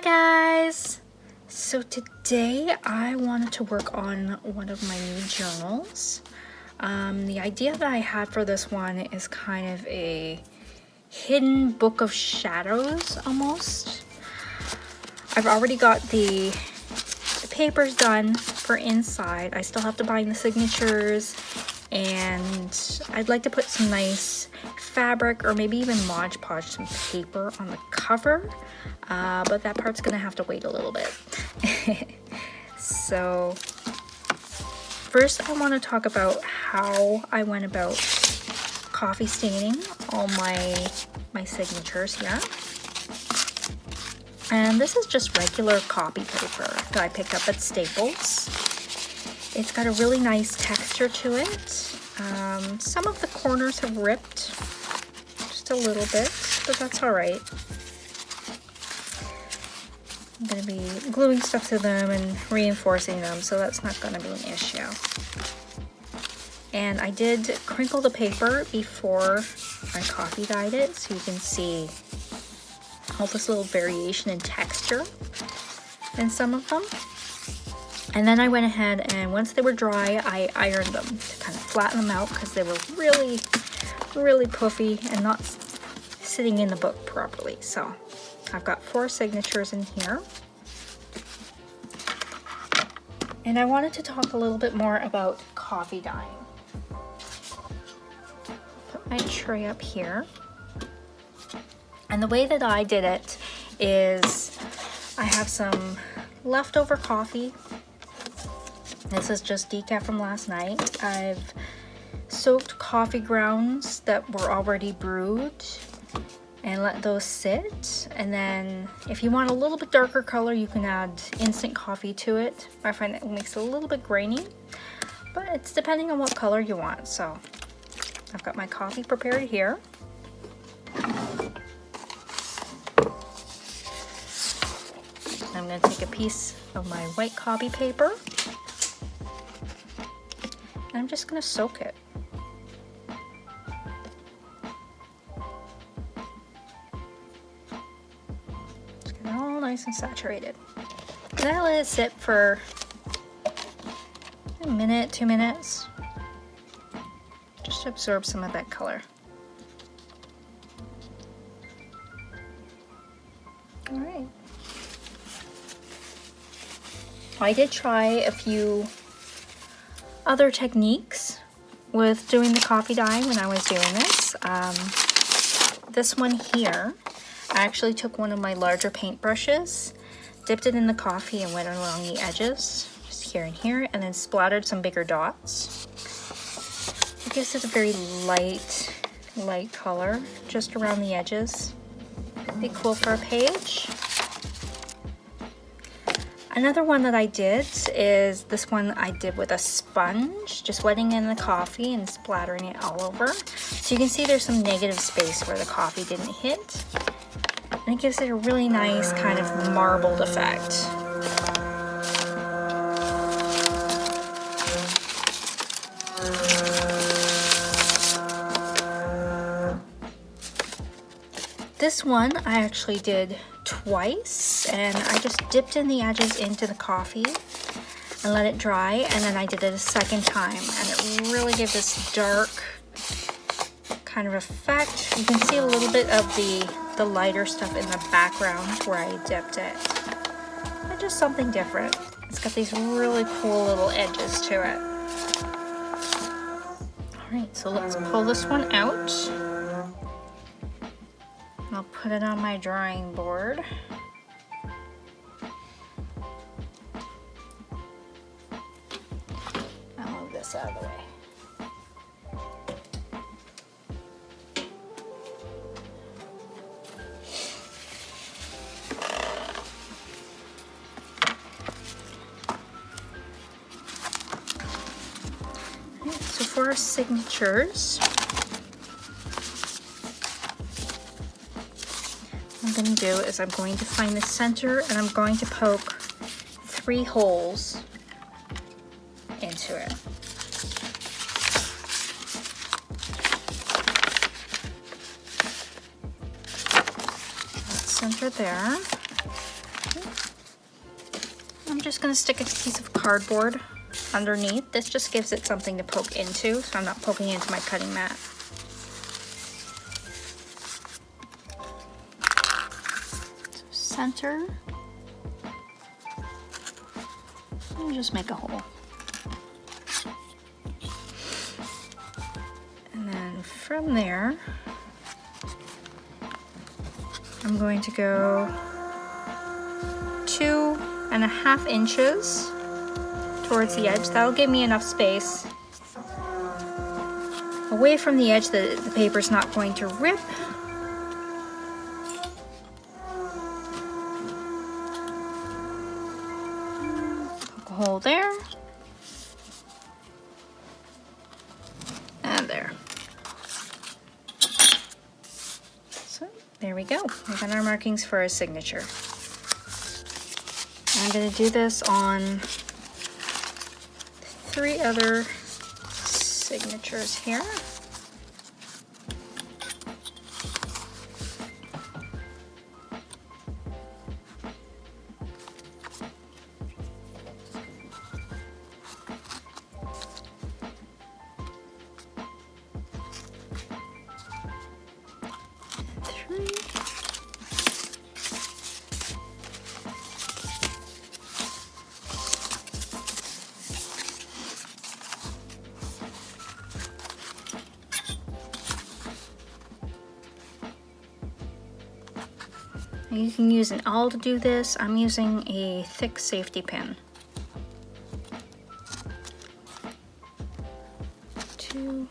guys! So today I wanted to work on one of my new journals. The idea that I had for this one is kind of a hidden book of shadows almost. I've already got the papers done for inside. I still have to bind the signatures, and I'd like to put some nice fabric or maybe even Mod Podge some paper on the cover, but that part's gonna have to wait a little bit. So first I want to talk about how I went about coffee staining all my signatures here. And this is just regular copy paper that I picked up at Staples. It's got a really nice texture to it. Some of the corners have ripped just a little bit, but that's all right. I'm going to be gluing stuff to them and reinforcing them, so that's not going to be an issue. And I did crinkle the paper before I coffee dyed it, so you can see all this little variation in texture in some of them. And then I went ahead and once they were dry, I ironed them to kind of flatten them out because they were really, really puffy and not sitting in the book properly. So I've got 4 signatures in here. And I wanted to talk a little bit more about coffee dyeing. Put my tray up here. And the way that I did it is I have some leftover coffee. This is just decaf from last night. I've soaked coffee grounds that were already brewed and let those sit. And then if you want a little bit darker color, you can add instant coffee to it. I find it makes it a little bit grainy, but it's depending on what color you want. So I've got my coffee prepared here. I'm going to take a piece of my white copy paper and I'm just going to soak it. Just get it all nice and saturated. And then I let it sit for a minute, 2 minutes, just to absorb some of that color. All right. I did try a few other techniques with doing the coffee dye when I was doing this. This one here, I actually took one of my larger paintbrushes, dipped it in the coffee and went along the edges, just here and here, and then splattered some bigger dots. It gives it a very light color just around the edges. Be cool for a page. Another one that I did is this one I did with a sponge, just wetting in the coffee and splattering it all over. So you can see there's some negative space where the coffee didn't hit. And it gives it a really nice kind of marbled effect. This one I actually did twice, and I just dipped in the edges into the coffee and let it dry, and then I did it a second time, and it really gives this dark kind of effect. You can see a little bit of the lighter stuff in the background where I dipped it. And just something different. It's got these really cool little edges to it. Alright, so let's pull this one out. I'll put it on my drawing board. I'll move this out of the way. So for our signatures, what I'm going to do is I'm going to find the center and I'm going to poke 3 holes into it. Center there. I'm just going to stick a piece of cardboard underneath. This just gives it something to poke into, so I'm not poking into my cutting mat. So center. And just make a hole. And then from there, I'm going to go 2.5 inches towards the edge. That'll give me enough space away from the edge that the paper's not going to rip. Poke a hole there. And there. So there we go. We've got our markings for our signature. I'm going to do this on 3 other signatures here. You can use an awl to do this. I'm using a thick safety pin. 2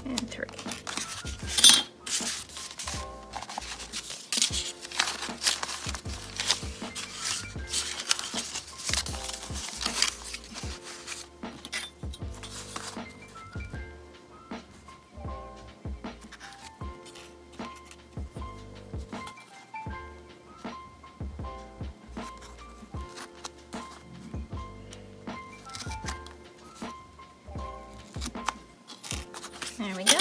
and 3. There we go.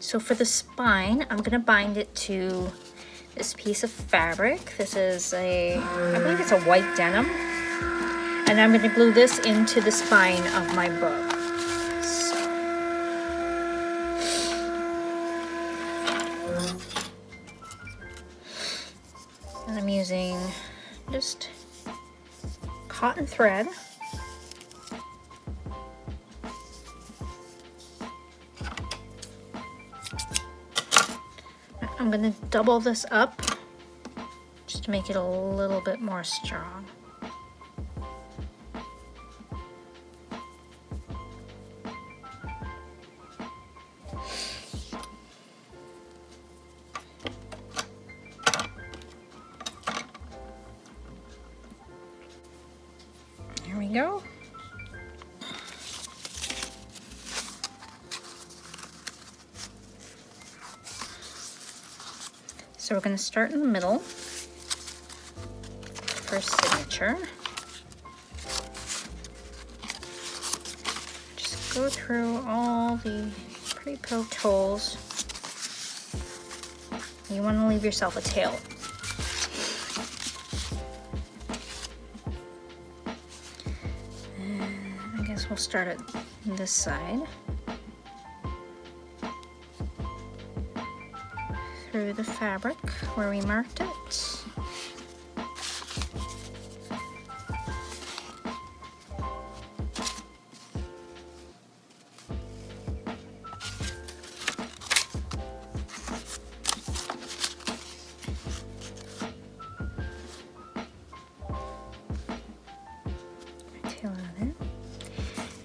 So for the spine, I'm gonna bind it to this piece of fabric. This is I believe it's a white denim. And I'm gonna glue this into the spine of my book. So. And I'm using just cotton thread. I'm going to double this up just to make it a little bit more strong. There we go. So we're going to start in the middle, first signature. Just go through all the pretty poked holes. You want to leave yourself a tail. And I guess we'll start at this side. Through the fabric where we marked it. Tail out there.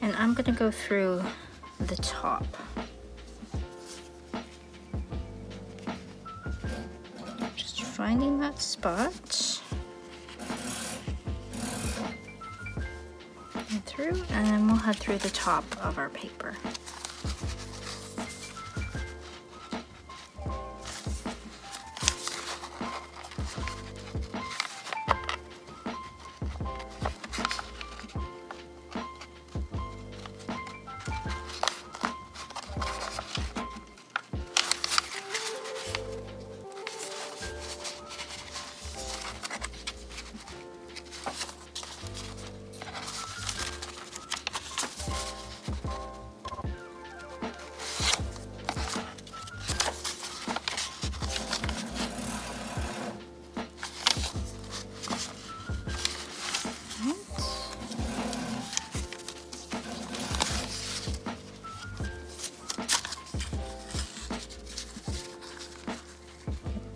And I'm going to go through the top. Finding that spot. through, and then we'll head through the top of our paper.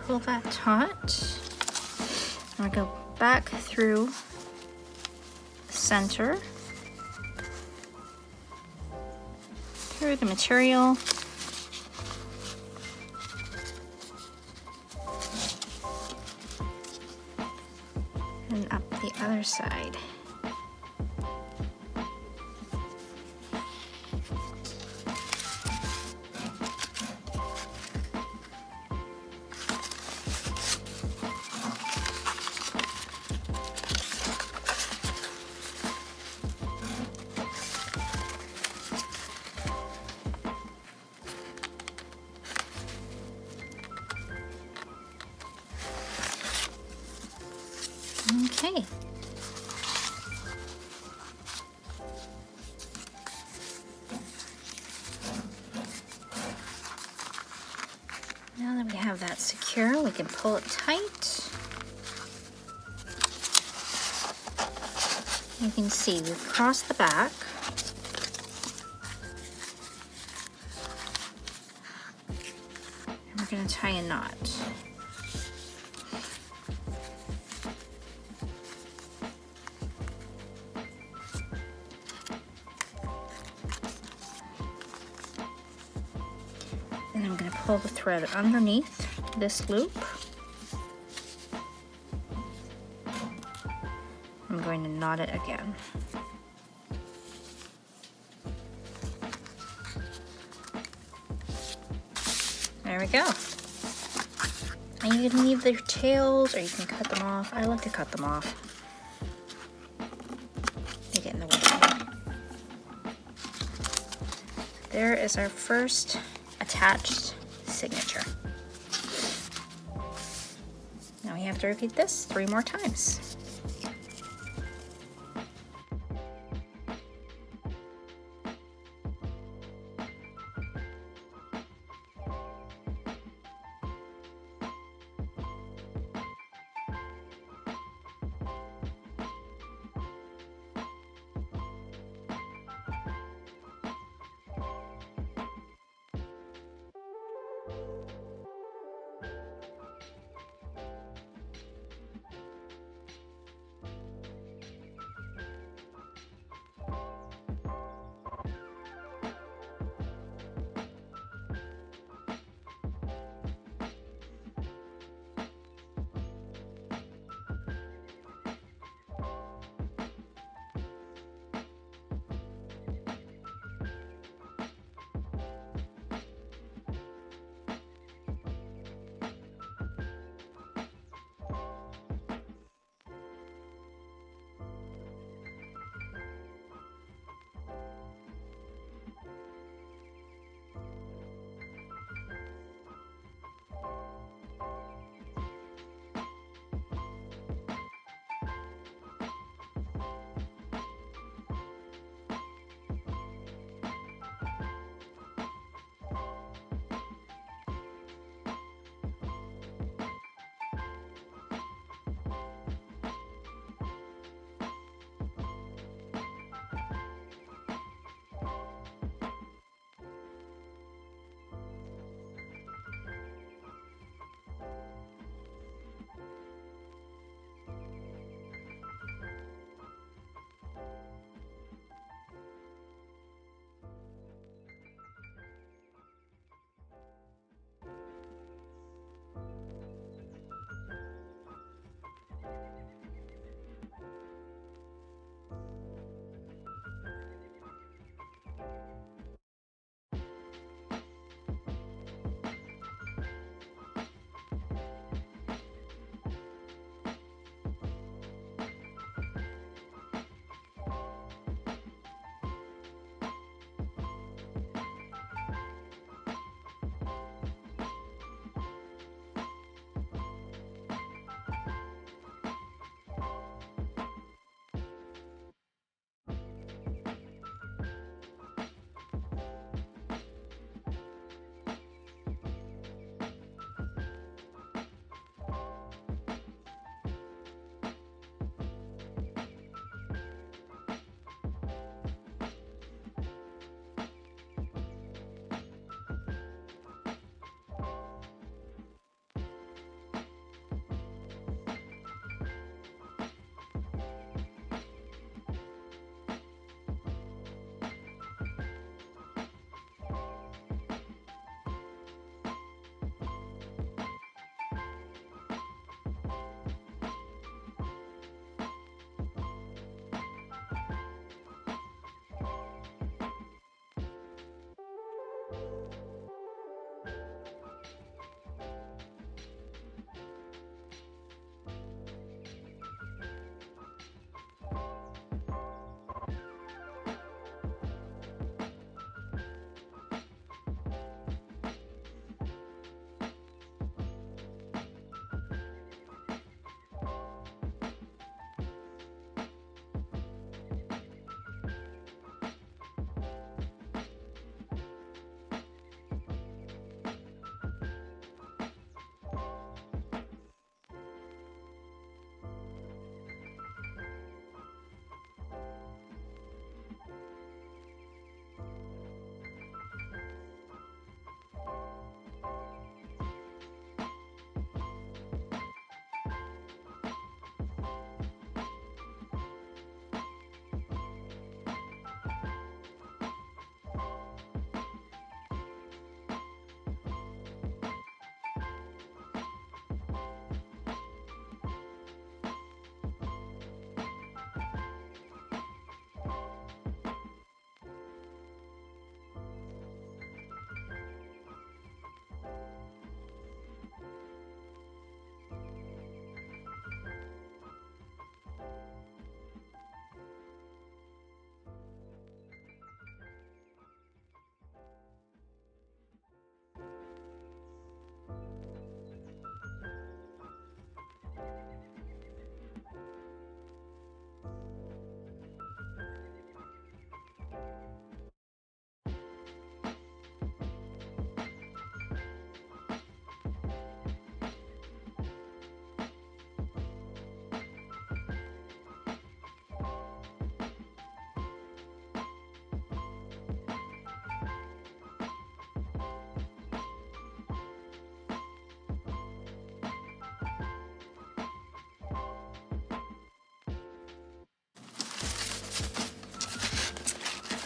Pull that taut. I'm gonna go back through the center, through the material, and up the other side. Okay. Now that we have that secure, we can pull it tight. You can see we've crossed the back. And we're going to tie a knot. And I'm going to pull the thread underneath this loop. I'm going to knot it again. There we go. And you can leave their tails or you can cut them off. I like to cut them off. They get in the way. There is our first attached signature. Now we have to repeat this 3 more times.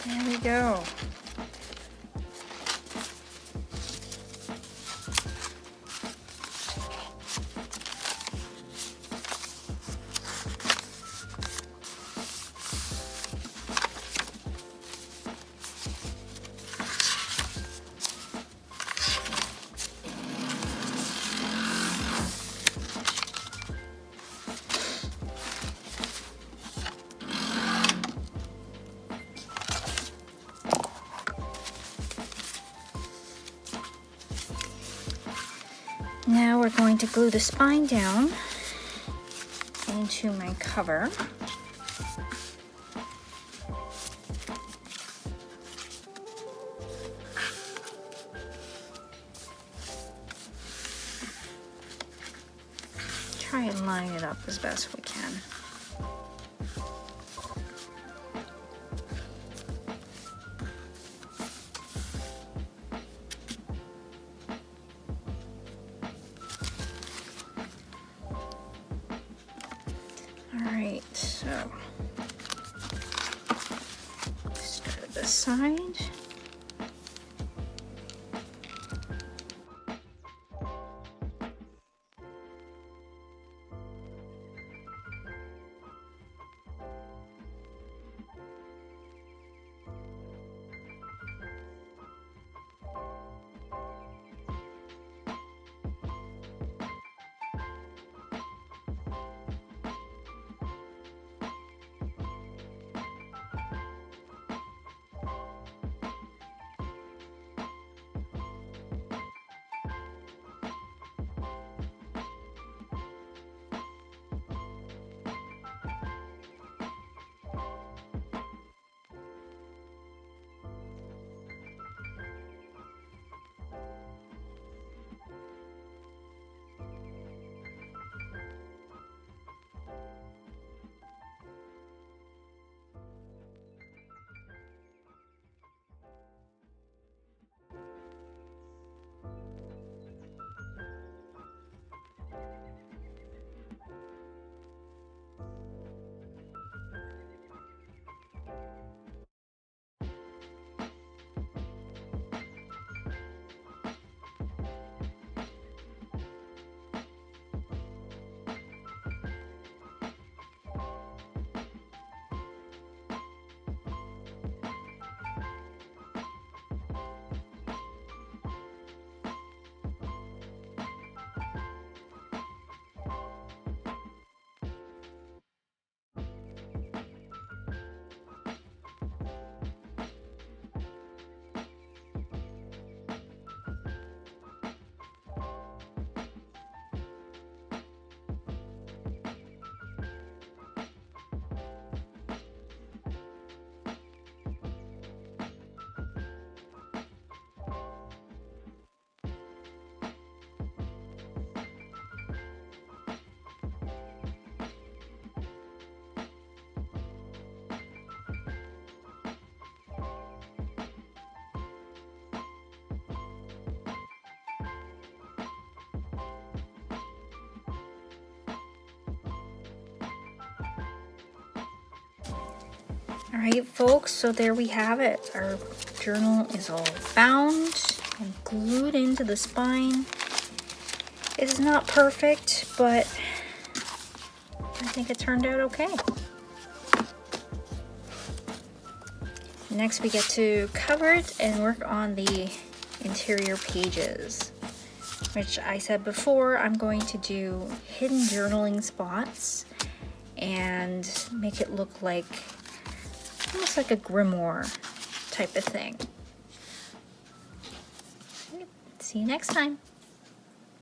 There we go. Now we're going to glue the spine down into my cover. Try and line it up as best we can. Alright, so start at this side. All right, folks, so there we have it. Our journal is all bound and glued into the spine. It is not perfect, but I think it turned out okay. Next, we get to cover it and work on the interior pages, which I said before, I'm going to do hidden journaling spots and make it look like almost like a grimoire type of thing. See you next time.